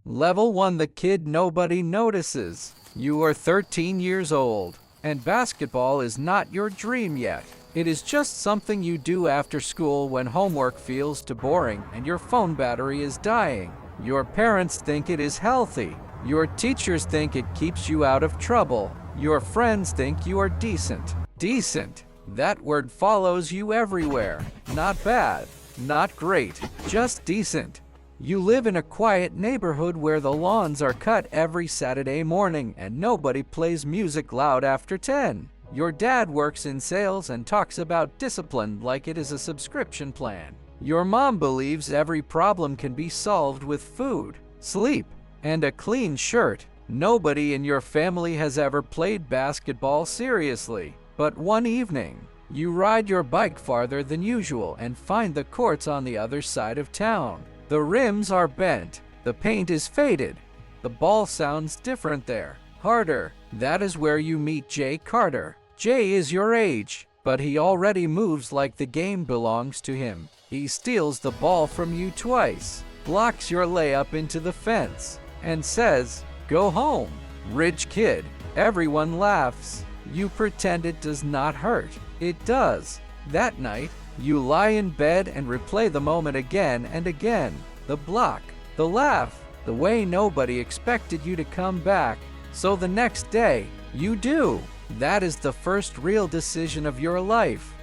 Level 1, the kid nobody notices. You are 13 years old, and basketball is not your dream yet. It is just something you do after school when homework feels too boring and your phone battery is dying. Your parents think it is healthy. Your teachers think it keeps you out of trouble. Your friends think you are decent. Decent. That word follows you everywhere. Not bad, not great, just decent. You live in a quiet neighborhood where the lawns are cut every Saturday morning and nobody plays music loud after 10. Your dad works in sales and talks about discipline like it is a subscription plan. Your mom believes every problem can be solved with food, sleep, and a clean shirt. Nobody in your family has ever played basketball seriously. But one evening, you ride your bike farther than usual and find the courts on the other side of town. The rims are bent, the paint is faded, the ball sounds different there, harder. That is where you meet Jay Carter. Jay is your age, but he already moves like the game belongs to him. He steals the ball from you twice, blocks your layup into the fence, and says, "Go home." Rich kid. Everyone laughs. You pretend it does not hurt. It does. That night, you lie in bed and replay the moment again and again. The block, the laugh, the way nobody expected you to come back. So the next day, you do. That is the first real decision of your life.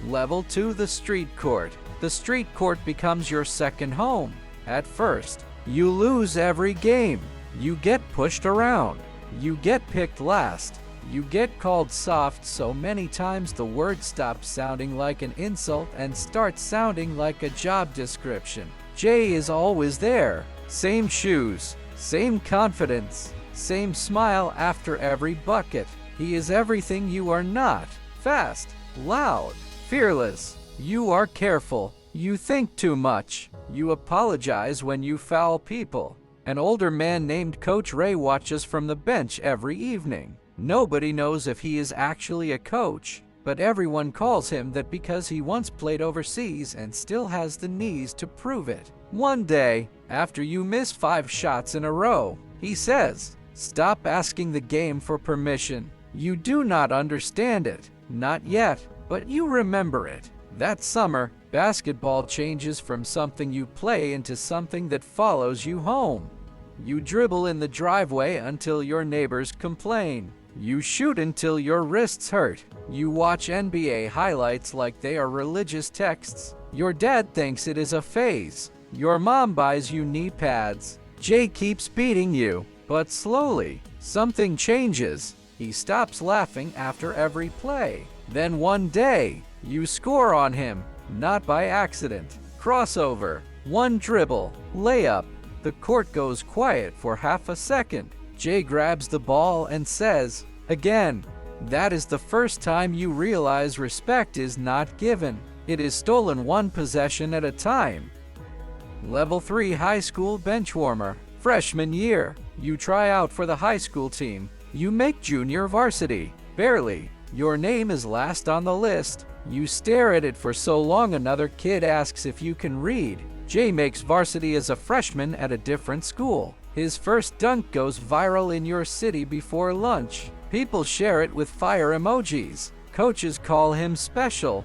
Level 2, the street court. The street court becomes your second home. At first, you lose every game. You get pushed around. You get picked last. You get called soft so many times the word stops sounding like an insult and starts sounding like a job description. Jay is always there. Same shoes, same confidence, same smile after every bucket. He is everything you are not. Fast, loud, fearless. You are careful. You think too much. You apologize when you foul people. An older man named Coach Ray watches from the bench every evening. Nobody knows if he is actually a coach, but everyone calls him that because he once played overseas and still has the knees to prove it. One day, after you miss 5 shots in a row, he says, "Stop asking the game for permission. You do not understand it. Not yet, but you remember it." That summer, basketball changes from something you play into something that follows you home. You dribble in the driveway until your neighbors complain. You shoot until your wrists hurt. You watch NBA highlights like they are religious texts. Your dad thinks it is a phase. Your mom buys you knee pads. Jay keeps beating you, but slowly, something changes. He stops laughing after every play. Then one day, you score on him, not by accident. Crossover, one dribble, layup. The court goes quiet for half a second. Jay grabs the ball and says, "Again." That is the first time you realize respect is not given. It is stolen one possession at a time. Level 3, high school benchwarmer. Freshman year, you try out for the high school team. You make junior varsity. Barely. Your name is last on the list. You stare at it for so long another kid asks if you can read. Jay makes varsity as a freshman at a different school. His first dunk goes viral in your city before lunch. People share it with fire emojis. Coaches call him special.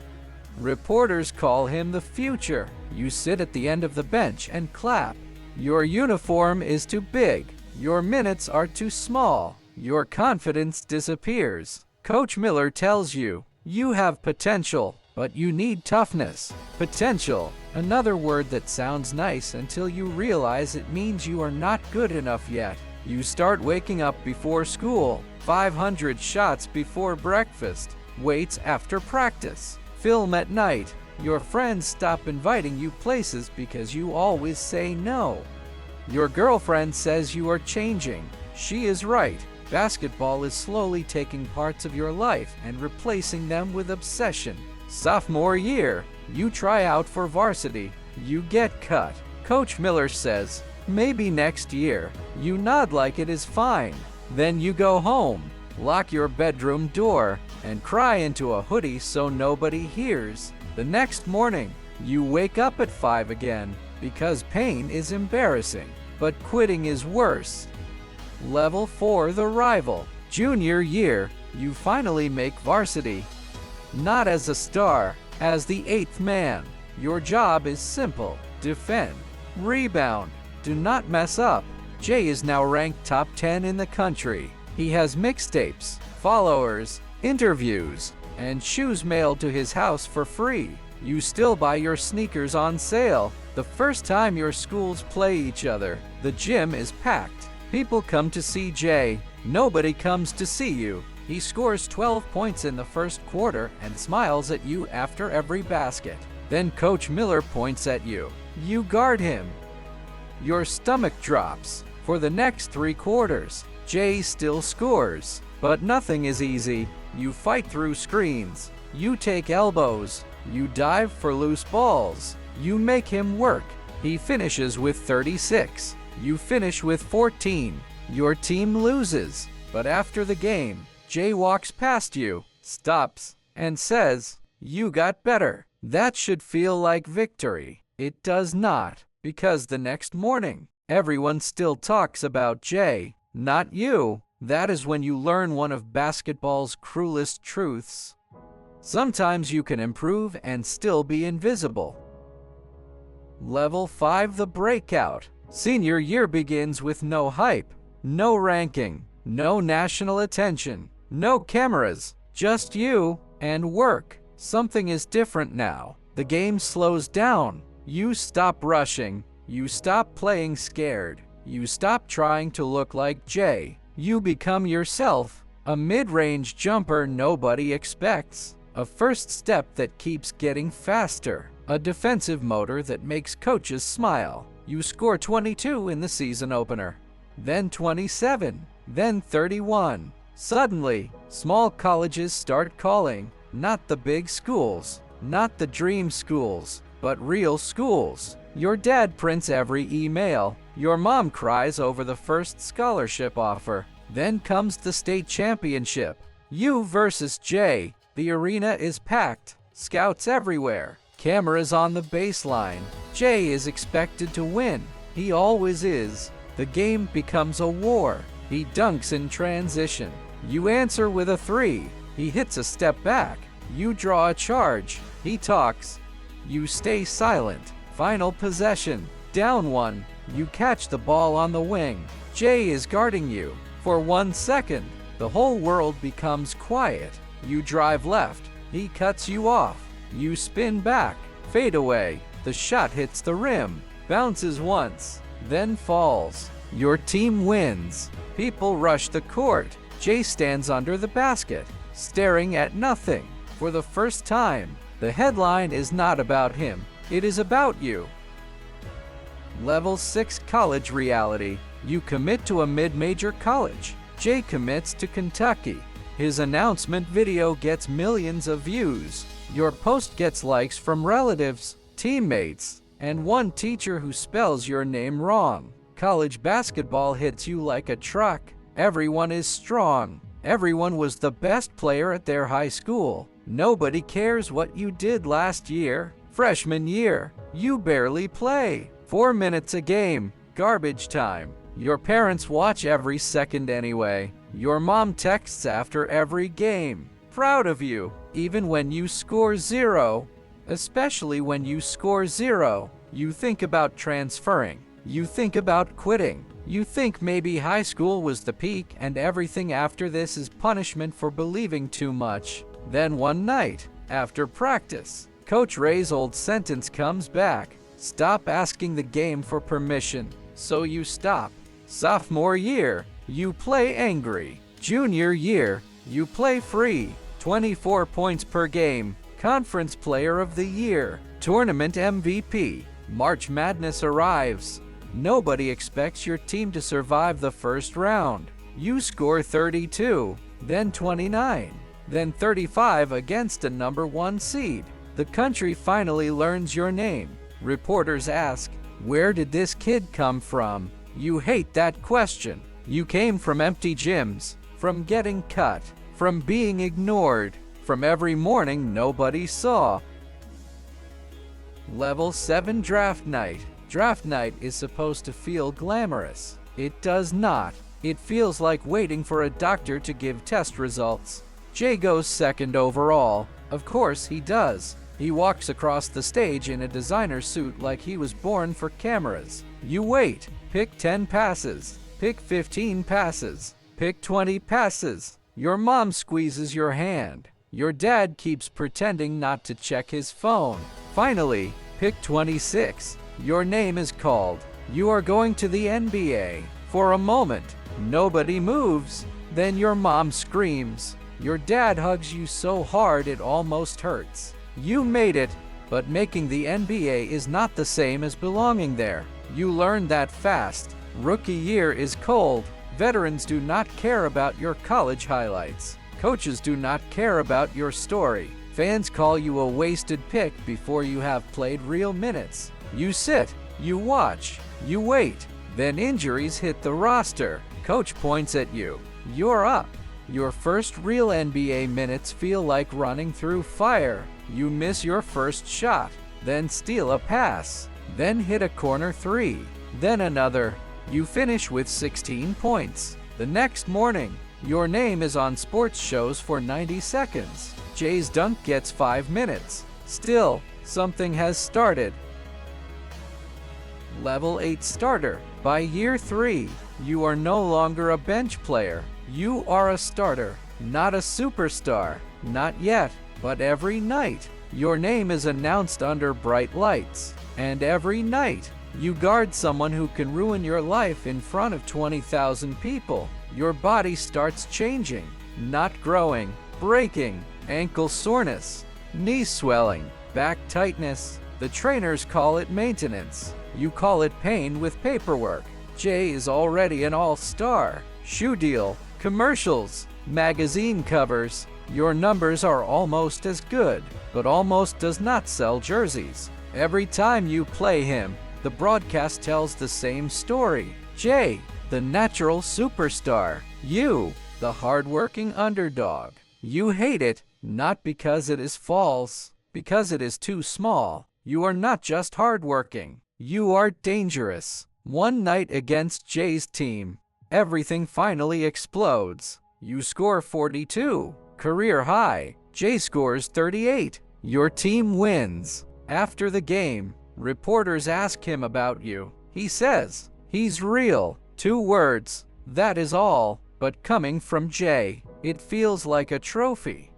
Reporters call him the future. You sit at the end of the bench and clap. Your uniform is too big. Your minutes are too small. Your confidence disappears. Coach Miller tells you, "You have potential, but you need toughness." Potential, another word that sounds nice until you realize it means you are not good enough yet. You start waking up before school, 500 shots before breakfast, weights after practice, film at night. Your friends stop inviting you places because you always say no. Your girlfriend says you are changing. She is right. Basketball is slowly taking parts of your life and replacing them with obsession. Sophomore year, you try out for varsity. You get cut. Coach Miller says, "Maybe next year." You nod like it is fine. Then you go home, lock your bedroom door, and cry into a hoodie so nobody hears. The next morning, you wake up at 5 again because pain is embarrassing. but quitting is worse. Level 4, the rival. Junior year, you finally make varsity. Not as a star, as the 8th man. Your job is simple: defend, rebound, do not mess up. Jay is now ranked top 10 in the country. He has mixtapes, followers, interviews, and shoes mailed to his house for free. You still buy your sneakers on sale. The first time your schools play each other, the gym is packed. People come to see Jay. Nobody comes to see you. He scores 12 points in the first quarter and smiles at you after every basket. Then Coach Miller points at you. You guard him. Your stomach drops. For the next 3 quarters, Jay still scores. But nothing is easy. You fight through screens. You take elbows. You dive for loose balls. You make him work. He finishes with 36. You finish with 14. Your team loses. But after the game, Jay walks past you, stops, and says, "You got better." That should feel like victory. It does not, because the next morning, everyone still talks about Jay, not you. That is when you learn one of basketball's cruelest truths. Sometimes you can improve and still be invisible. Level 5, the breakout. Senior year begins with no hype, no ranking, no national attention, no cameras, just you and work. Something is different now. The game slows down. You stop rushing. You stop playing scared. You stop trying to look like Jay. You become yourself, a mid-range jumper nobody expects, a first step that keeps getting faster, a defensive motor that makes coaches smile. You score 22 in the season opener, then 27, then 31. Suddenly, small colleges start calling, not the big schools, not the dream schools, but real schools. Your dad prints every email. Your mom cries over the first scholarship offer. Then comes the state championship. You versus Jay. The arena is packed. Scouts everywhere. Cameras on the baseline. Jay is expected to win. He always is. The game becomes a war. He dunks in transition. You answer with a 3. He hits a step back. You draw a charge. He talks. You stay silent. Final possession. Down 1. You catch the ball on the wing. Jay is guarding you. For 1 second, the whole world becomes quiet. You drive left. He cuts you off. You spin back. Fade away. The shot hits the rim. Bounces once. Then falls. Your team wins. People rush the court. Jay stands under the basket, staring at nothing. For the first time, the headline is not about him. It is about you. Level 6, college reality. You commit to a mid-major college. Jay commits to Kentucky. His announcement video gets millions of views. Your post gets likes from relatives, teammates, and one teacher who spells your name wrong. College basketball hits you like a truck. Everyone is strong. Everyone was the best player at their high school. Nobody cares what you did last year. Freshman year, you barely play. 4 minutes a game, garbage time. Your parents watch every second anyway. Your mom texts after every game. Proud of you, even when you score 0. Especially when you score 0, you think about transferring. You think about quitting. You think maybe high school was the peak and everything after this is punishment for believing too much. Then one night, after practice, Coach Ray's old sentence comes back. Stop asking the game for permission. So you stop. Sophomore year, you play angry. Junior year, you play free. 24 points per game. Conference Player of the Year. Tournament MVP. March Madness arrives. Nobody expects your team to survive the first round. You score 32, then 29, then 35 against a number 1 seed. The country finally learns your name. Reporters ask, "Where did this kid come from?" You hate that question. You came from empty gyms, from getting cut, from being ignored, from every morning nobody saw. Level 7 draft night. Draft night is supposed to feel glamorous. It does not. It feels like waiting for a doctor to give test results. Jay goes second overall. Of course he does. He walks across the stage in a designer suit like he was born for cameras. You wait. Pick 10 passes. Pick 15 passes. Pick 20 passes. Your mom squeezes your hand. Your dad keeps pretending not to check his phone. Finally, pick 26. Your name is called. You are going to the NBA. For a moment, nobody moves. Then your mom screams. Your dad hugs you so hard it almost hurts. You made it, but making the NBA is not the same as belonging there. You learn that fast. Rookie year is cold. Veterans do not care about your college highlights. Coaches do not care about your story. Fans call you a wasted pick before you have played real minutes. You sit, you watch, you wait. Then injuries hit the roster. Coach points at you. You're up. Your first real NBA minutes feel like running through fire. You miss your first shot, then steal a pass, then hit a corner three, then another. You finish with 16 points. The next morning, your name is on sports shows for 90 seconds. Jay's dunk gets 5 minutes. Still, something has started. Level 8 starter. By year 3, you are no longer a bench player. You are a starter, not a superstar. Not yet, but every night. Your name is announced under bright lights. And every night, you guard someone who can ruin your life in front of 20,000 people. Your body starts changing, not growing, breaking, ankle soreness, knee swelling, back tightness. The trainers call it maintenance. You call it pain with paperwork. Jay is already an all-star. Shoe deal, commercials, magazine covers. Your numbers are almost as good, but almost does not sell jerseys. Every time you play him, the broadcast tells the same story. Jay, the natural superstar. You, the hardworking underdog. You hate it, not because it is false, because it is too small. You are not just hardworking. You are dangerous. One night against Jay's team, everything finally explodes. You score 42, career high. Jay scores 38. Your team wins. After the game, reporters ask him about you. He says, he's real. 2 words. That is all. But coming from Jay, it feels like a trophy.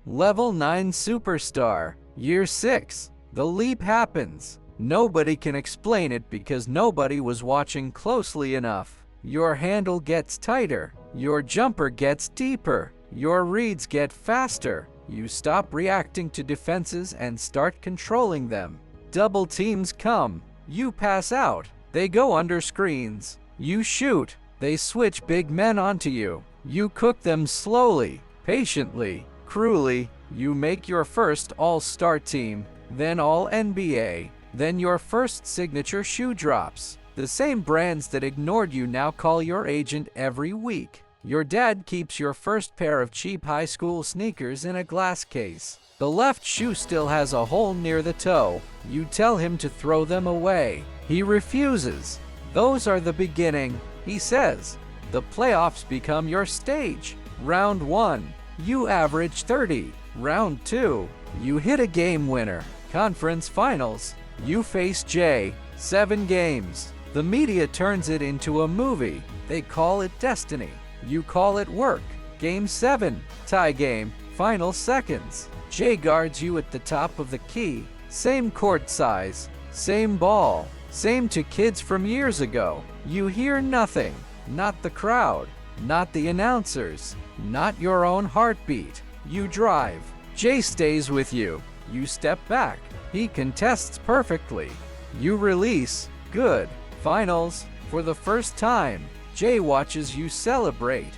Level 9 superstar. Year 6. The leap happens. Nobody can explain it because nobody was watching closely enough. Your handle gets tighter. Your jumper gets deeper. Your reads get faster. You stop reacting to defenses and start controlling them. Double teams come. You pass out. They go under screens. You shoot. They switch big men onto you. You cook them slowly, patiently, cruelly. You make your first all-star team, then all-NBA. Then your first signature shoe drops. The same brands that ignored you now call your agent every week. Your dad keeps your first pair of cheap high school sneakers in a glass case. The left shoe still has a hole near the toe. You tell him to throw them away. He refuses. Those are the beginning, he says. The playoffs become your stage. Round 1, you average 30. Round 2, you hit a game winner. Conference finals, you face Jay. 7 games. The media turns it into a movie. They call it destiny. You call it work. Game 7, tie game, final seconds. Jay guards you at the top of the key. Same court size, same ball, same to kids from years ago. You hear nothing. Not the crowd, not the announcers, not your own heartbeat. You drive. Jay stays with you. You step back. He contests perfectly. You release. Good. Finals. For the first time, Jay watches you celebrate.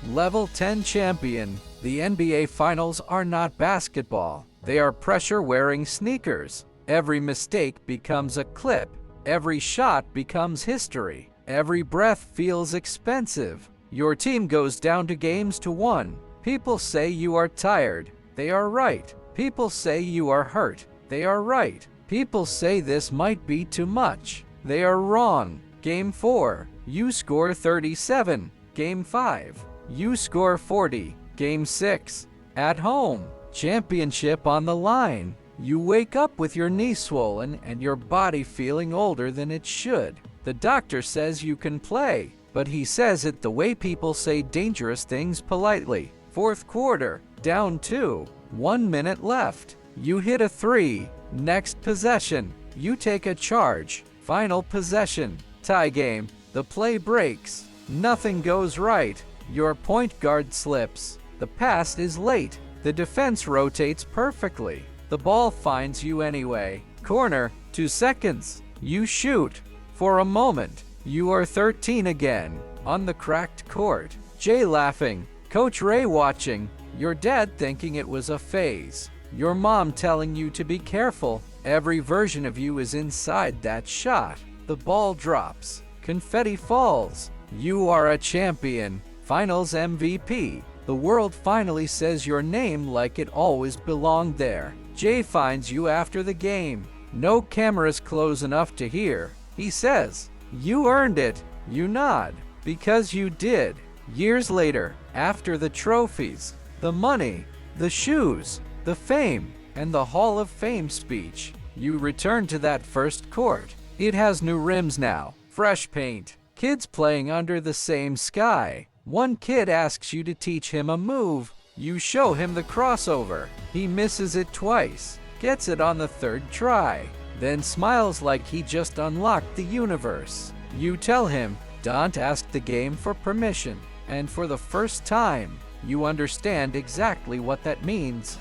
Level 10 champion. The NBA Finals are not basketball. They are pressure-wearing sneakers. Every mistake becomes a clip. Every shot becomes history. Every breath feels expensive. Your team goes down to games to 1. People say you are tired. They are right. People say you are hurt. They are right. People say this might be too much. They are wrong. Game 4, you score 37. Game 5, you score 40. Game 6, at home, championship on the line. You wake up with your knee swollen and your body feeling older than it should. The doctor says you can play, but he says it the way people say dangerous things politely. Fourth quarter, down 2, 1 minute left. You hit a 3. Next possession, you take a charge. Final possession, tie game. The play breaks. Nothing goes right. Your point guard slips. The pass is late. The defense rotates perfectly. The ball finds you anyway. Corner, 2 seconds. You shoot. For a moment, you are 13 again. On the cracked court. Jay laughing. Coach Ray watching. Your dad thinking it was a phase. Your mom telling you to be careful. Every version of you is inside that shot. The ball drops. Confetti falls. You are a champion. Finals MVP. The world finally says your name like it always belonged there. Jay finds you after the game. No cameras close enough to hear. He says, "You earned it." You nod. Because you did. Years later, after the trophies, the money, the shoes, the fame, and the Hall of Fame speech, you return to that first court. It has new rims now, fresh paint, kids playing under the same sky. One kid asks you to teach him a move. You show him the crossover. He misses it twice, gets it on the 3rd try, then smiles like he just unlocked the universe. You tell him, "Don't ask the game for permission." And for the first time, you understand exactly what that means.